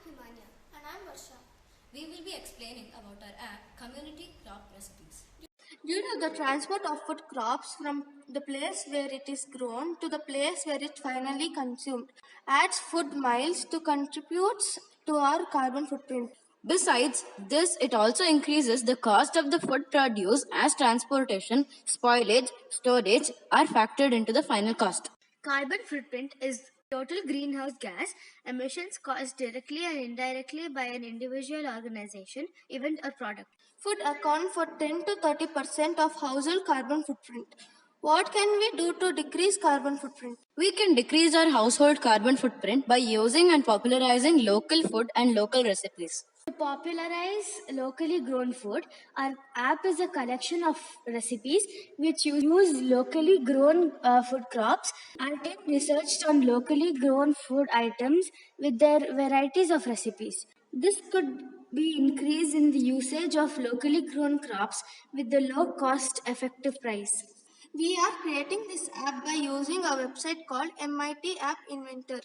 Himanya. And I'm Varsha. We will be explaining about our app, Community Crop Recipes. Due to the transport of food crops from the place where it is grown to the place where it finally consumed, adds food miles to contributes to our carbon footprint. Besides this, it also increases the cost of the food produce as transportation, spoilage, storage are factored into the final cost. Carbon footprint is total greenhouse gas emissions caused directly and indirectly by an individual, organization, event, or product. Food account for 10 to 30% of household carbon footprint. What can we do to decrease carbon footprint? We can decrease our household carbon footprint by using and popularizing local food and local recipes. To popularize locally grown food, our app is a collection of recipes which use locally grown food crops. Our team researched on locally grown food items with their varieties of recipes. This could be increase in the usage of locally grown crops with the low cost effective price. We are creating this app by using a website called MIT App Inventor.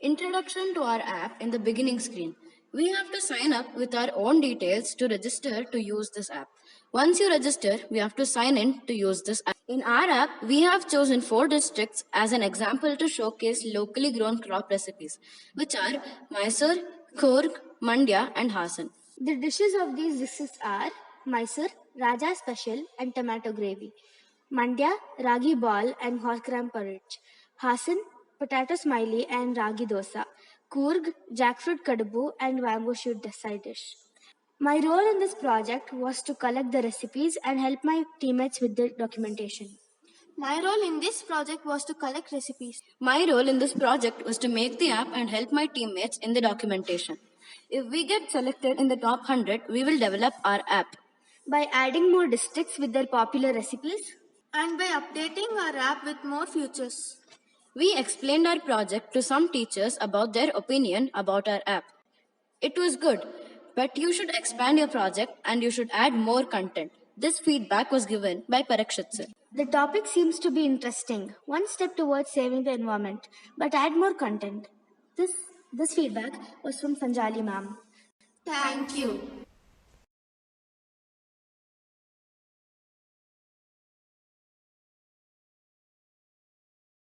Introduction to our app in the beginning screen. We have to sign up with our own details to register to use this app. Once you register, we have to sign in to use this app. In our app, we have chosen 4 districts as an example to showcase locally grown crop recipes, which are Mysore, Koorg, Mandya, and Hassan. The dishes of these districts are Mysore, Raja Special, and tomato gravy. Mandya, ragi ball and horse gram porridge. Hassan, potato smiley and ragi dosa. Coorg, jackfruit kadabu and bamboo shoot side dish. My role in this project was to collect the recipes and help my teammates with the documentation. My role in this project was to collect recipes. My role in this project was to make the app and help my teammates in the documentation. If we get selected in the top 100, we will develop our app. By adding more districts with their popular recipes, And by updating our app with more features. We explained our project to some teachers about their opinion about our app. It was good, but you should expand your project and you should add more content. This feedback was given by Parakshit sir. the topic seems to be interesting. One step towards saving the environment, but add more content. This feedback was from Sanjali ma'am. Thank you.